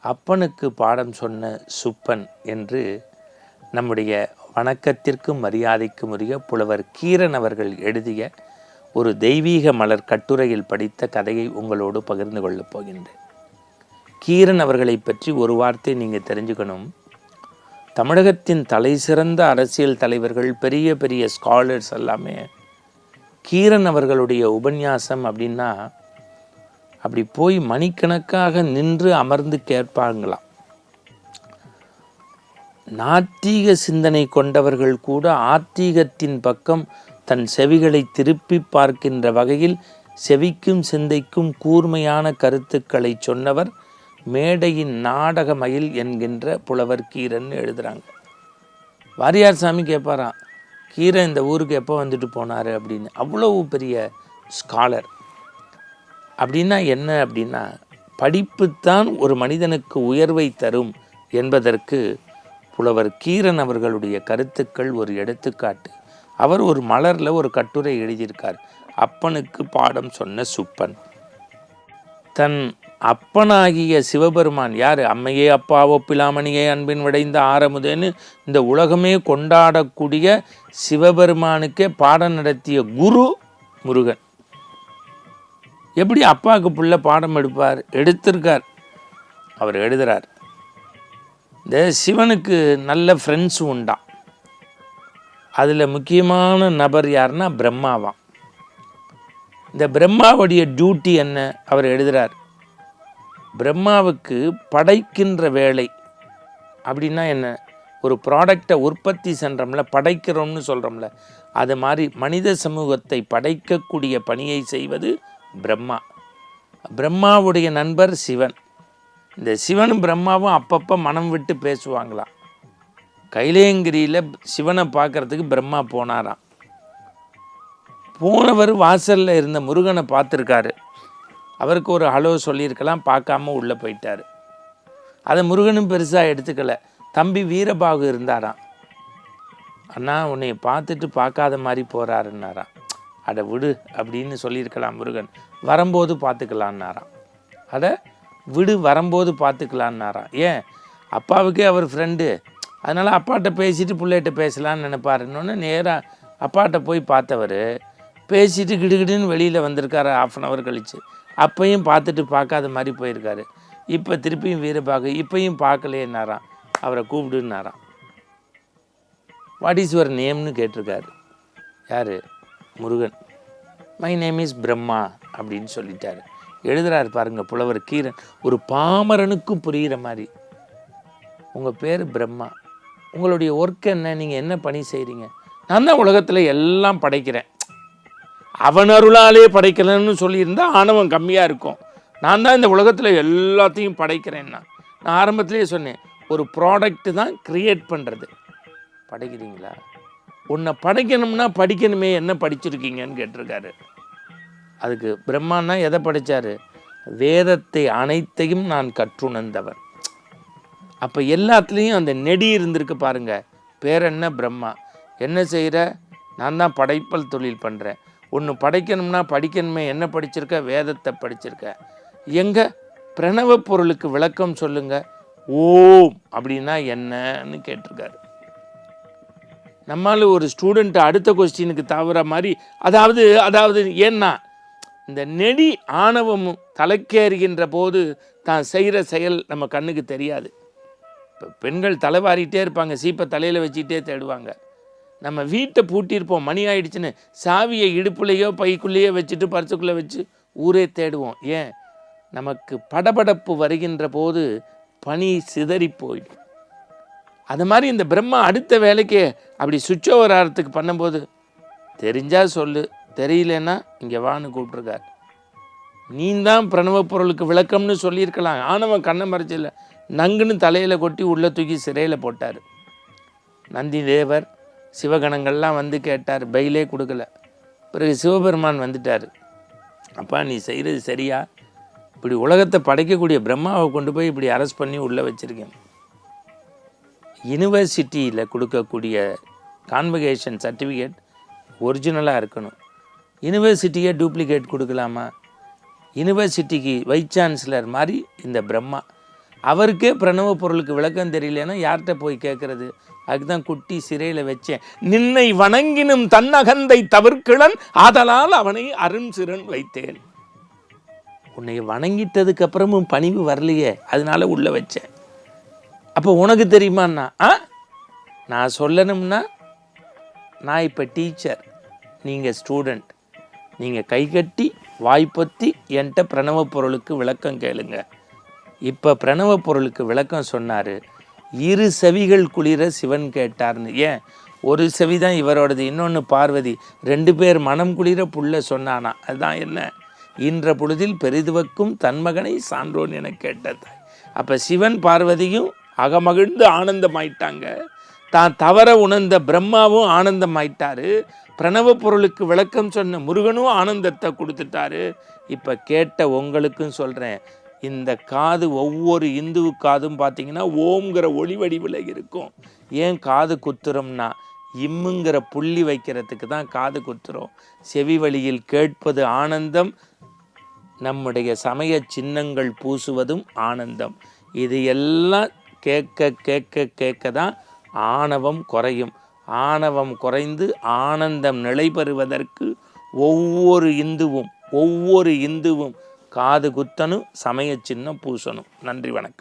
அப்பனுக்கு பாடம் சொன்ன சுப்பன் என்று நம்முடைய வணக்கத்திற்கும் மரியாதைக்கும் உரிய புலவர் கீரன் அவர்கள் எழுதிய ஒரு தெய்வீக மலர் கட்டுரையில் படித்த கதையை உங்களோடு பகிர்ந்து கொள்ளப் போகின்றேன். கீரன் அவர்களை பற்றி ஒரு வார்த்தை நீங்கள் தெரிஞ்சுக்கணும். தமிழகத்தின் தலை சிறந்த அரசியல் தலைவர்கள், பெரிய பெரிய ஸ்காலர்ஸ் எல்லாமே கீரன் அவர்களுடைய உபன்யாசம் அப்படின்னா அப்படி போய் மணிக்கணக்காக நின்று அமர்ந்து கேட்பாங்களாம். நாத்திக சிந்தனை கொண்டவர்கள் கூட ஆத்திகத்தின் பக்கம் தன் செவிகளை திருப்பி பார்க்கின்ற வகையில் செவிக்கும் சிந்தைக்கும் கூர்மையான கருத்துக்களை சொன்னவர் மேடையின் நாடக மயில் என்கின்ற புலவர் கீரன் எழுதுகிறாங்க. வாரியார் சாமி கேட்பாராம், கீரன் இந்த ஊருக்கு எப்போ வந்துட்டு போனார் அப்படின்னு. அவ்வளவு பெரிய ஸ்காலர். அப்படின்னா என்ன அப்படின்னா, படிப்புத்தான் ஒரு மனிதனுக்கு உயர்வை தரும் என்பதற்கு புலவர் கீரன் அவர்களுடைய கருத்துக்கள் ஒரு எடுத்துக்காட்டு. அவர் ஒரு மலரில் ஒரு கட்டுரை எழுதியிருக்கார். அப்பனுக்கு பாடம் சொன்ன சுப்பன். தன் அப்பனாகிய சிவபெருமான் யார்? அம்மையே அப்பா ஒப்பிலாமணியே அன்பின் விடைந்த ஆரமுதேன்னு இந்த உலகமே கொண்டாடக்கூடிய சிவபெருமானுக்கே பாடம் நடத்திய குரு முருகன். எப்படி அப்பாவுக்கு புள்ள பாடம் எடுப்பார்? எடுத்திருக்கார். அவர் எழுதுகிறார், இந்த சிவனுக்கு நல்ல ஃப்ரெண்ட்ஸு உண்டாம். அதில் முக்கியமான நபர் யாருன்னா பிரம்மாவாம். இந்த பிரம்மாவுடைய டியூட்டி என்ன? அவர் எழுதுகிறார், பிரம்மாவுக்கு படைக்கின்ற வேலை அப்படின்னா என்ன? ஒரு ப்ராடக்டை உற்பத்தி சென்றோம்ல, படைக்கிறோம்னு சொல்கிறோம்ல, அது மாதிரி மனித சமூகத்தை படைக்கக்கூடிய பணியை செய்வது பிரம்மா. பிரம்மாவுடைய நண்பர் சிவன். இந்த சிவனும் பிரம்மாவும் அப்பப்போ மனம் விட்டு பேசுவாங்களாம். கைலேங்கிரியில் சிவனை பார்க்குறதுக்கு பிரம்மா போனாராம். போனவர் வாசலில் இருந்த முருகனை பார்த்துருக்காரு. அவருக்கு ஒரு ஹலோ சொல்லியிருக்கலாம், பார்க்காம உள்ளே போயிட்டார். அதை முருகனும் பெருசாக எடுத்துக்கலை. தம்பி வீரபாகு இருந்தாராம். அண்ணா உன்னை பார்த்துட்டு பார்க்காத மாதிரி போகிறாருன்னாராம். அட விடு அப்படின்னு சொல்லியிருக்கலாம் முருகன். வரும்போது பார்த்துக்கலான்னாராம். அட விடு, வரும்போது பார்த்துக்கலான்னாராம். ஏன்? அப்பாவுக்கே அவர் ஃப்ரெண்டு, அதனால் அப்பாட்ட பேசிட்டு பிள்ளைகிட்ட பேசலான்னு நினைப்பாருன்னு நேராக அப்பாட்ட போய் பார்த்தவர் பேசிட்டு கிடுகிடுன்னு வெளியில் வந்திருக்காரு. 1/2 hour கழிச்சு அப்பையும் பார்த்துட்டு பார்க்காத மாதிரி போயிருக்காரு. இப்போ திருப்பியும் வீரபாகு, இப்பையும் பார்க்கலேன்னாராம். அவரை கூப்பிடுன்னாராம். வாட் இஸ் யுவர் நேம்னு கேட்டிருக்காரு. யார்? Murugan. My name is Brahma அப்படின்னு சொல்லிட்டாரு. எழுதுறாரு பாருங்க புலவர் கீரன், ஒரு பாமரனுக்கும் புரிகிற மாதிரி. உங்கள் பேர் பிரம்மா, உங்களுடைய ஒர்க் என்ன? நீங்கள் என்ன பணி செய்கிறீங்க? நான் தான் உலகத்தில் எல்லாம் படைக்கிறேன். அவன் அருளாலே படைக்கலன்னு சொல்லியிருந்தால் ஆணவம் கம்மியாக இருக்கும். நான் தான் இந்த உலகத்தில் எல்லாத்தையும் படைக்கிறேன்னா. நான் ஆரம்பத்திலே சொன்னேன், ஒரு ப்ராடக்ட்டு தான் க்ரியேட் பண்ணுறது. படைக்கிறீங்களா? உன்னை படைக்கணும்னா படிக்கணுமே, என்ன படிச்சிருக்கீங்கன்னு கேட்டிருக்காரு. அதுக்கு பிரம்மானா எதை படித்தார்? வேதத்தை அனைத்தையும் நான் கற்றுணர்ந்தவர். அப்போ எல்லாத்துலேயும் அந்த நெடி இருந்திருக்கு பாருங்க. பேர் என்ன? பிரம்மா. என்ன செய்கிற? நான் தான் படைப்பல் தொழில் பண்ணுறேன். ஒன்று படைக்கணும்னா படிக்கணுமே, என்ன படிச்சிருக்க? வேதத்தை படிச்சிருக்க. எங்கே பிரணவ பொருளுக்கு விளக்கம் சொல்லுங்க. ஓம் அப்படின்னா என்னன்னு கேட்டிருக்காரு. நம்மளால் ஒரு ஸ்டூடெண்ட்டு அடுத்த கொஸ்டினுக்கு தவற மாதிரி, அதாவது ஏன்னா இந்த நெடி ஆணவம் தலைக்கேறுகின்ற போது தான் செய்கிற செயல் நம்ம கண்ணுக்கு தெரியாது. இப்போ பெண்கள் தலைவாரிகிட்டே இருப்பாங்க, சீப்பை தலையில் வச்சுக்கிட்டே தேடுவாங்க. நம்ம வீட்டை பூட்டியிருப்போம், மணி ஆயிடுச்சுன்னு சாவியை இடுப்புலையோ பைக்குள்ளேயோ வச்சுட்டு பர்சுக்குள்ளே வச்சு ஊரே தேடுவோம். ஏன்? நமக்கு படபடப்பு வருகின்ற போது பனி சிதறி போயிடும். அது மாதிரி இந்த பிரம்மா அடுத்த வேலைக்கு அப்படி சுவிட்ச் ஓவர் ஆகிறதுக்கு பண்ணும்போது, தெரிஞ்சால் சொல்லு, தெரியலன்னா இங்கே வான்னு கூப்பிட்ருக்கார். நீ தான் பிரணவ பொருளுக்கு விளக்கம்னு சொல்லியிருக்கலாம். ஆணவன் கண்ணை மறைச்சில்ல, நங்குன்னு தலையில் கொட்டி உள்ளே தூக்கி சிறையில் போட்டார். நந்தி தேவர் சிவகணங்கள்லாம் வந்து கேட்டார், பைலே கொடுக்கல. பிறகு சிவபெருமான் வந்துட்டார். அப்பா நீ செய்கிறது சரியா? இப்படி உலகத்தை படைக்கக்கூடிய பிரம்மாவை கொண்டு போய் இப்படி அரெஸ்ட் பண்ணி உள்ளே வச்சுருக்கேன். யூனிவர்சிட்டியில் கொடுக்கக்கூடிய கான்வகேஷன் சர்டிஃபிகேட் ஒரிஜினலாக இருக்கணும். யூனிவர்சிட்டியே டூப்ளிகேட் கொடுக்கலாமா? யூனிவர்சிட்டிக்கு வைஸ் சான்சலர் மாதிரி இந்த பிரம்மா அவருக்கே பிரணவ பொருளுக்கு விளக்கம் தெரியலன்னா யார்கிட்ட போய் கேட்கறது? அதுதான் குட்டி சிறையில் வச்சேன். நின்னை வணங்கினும் தன்னகந்தை தவிர்க்கிழன் ஆதலால் அவனை அருண் சிறன் வைத்தேன். உன்னை வணங்கிட்டதுக்கு அப்புறமும் பணிவு வரலையே, அதனால உள்ள வச்சேன். அப்போ உனக்கு தெரியுமாண்ணா? நான் சொல்லணும்னா, நான் இப்போ டீச்சர், நீங்கள் ஸ்டூடெண்ட், நீங்கள் கைகட்டி வாய்ப்பத்தி என்கிட்ட பிரணவ பொருளுக்கு விளக்கம் கேளுங்க. இப்போ பிரணவ பொருளுக்கு விளக்கம் சொன்னார். இரு செவிகள் குளிர சிவன் கேட்டார்னு. ஏன் ஒரு செவி தான் இவரோடது, இன்னொன்று பார்வதி. 2 பேர் மனம் குளிர புள்ள சொன்னானா. அதுதான் என்ன? ஈன்ற பொழுதில் பெரிதுவக்கும் தன்மகனை சான்றோன் என கேட்டதாய். அப்போ சிவன் பார்வதியும் அகமகிழ்ந்து ஆனந்தமாயிட்டாங்க. தான் தவற உணர்ந்த பிரம்மாவும் ஆனந்தமாயிட்டாரு. பிரணவ பொருளுக்கு விளக்கம் சொன்ன முருகனும் ஆனந்தத்தை கொடுத்துட்டாரு. இப்போ கேட்ட உங்களுக்கும் சொல்கிறேன், இந்த காது ஒவ்வொரு இந்து காதும் பார்த்தீங்கன்னா ஓம்ங்கிற ஒளி வடிவில் இருக்கும். ஏன் காது குத்துறோம்னா, இம்முங்கிற புள்ளி வைக்கிறதுக்கு தான் காது குத்துறோம். செவி வழியில் கேட்பது ஆனந்தம், நம்முடைய சமய சின்னங்கள் பூசுவதும் ஆனந்தம். இது எல்லாம் கேட்க கேட்க கேட்க தான் ஆணவம் குறையும். ஆணவம் குறைந்து ஆனந்தம் நிலை பெறுவதற்கு ஒவ்வொரு இந்துவும் காது குத்தணும், சமய சின்னம் பூசணும். நன்றி, வணக்கம்.